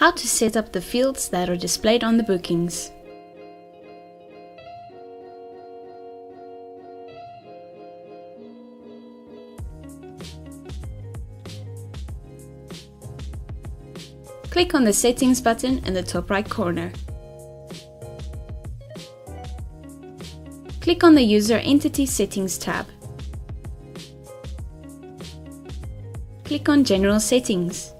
How to set up the fields that are displayed on the bookings. Click on the Settings button in the top right corner. Click on the User Entity Settings tab. Click on General Settings.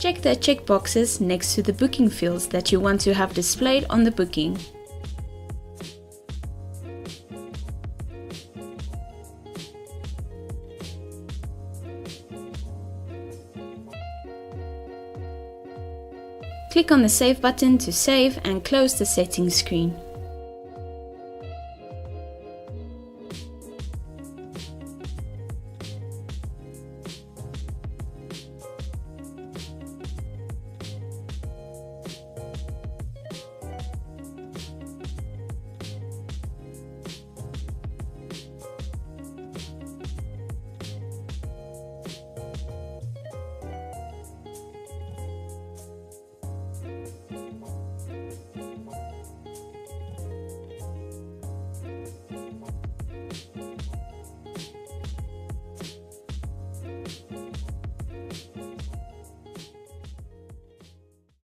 Check the checkboxes next to the booking fields that you want to have displayed on the booking. Click on the Save button to save and close the settings screen.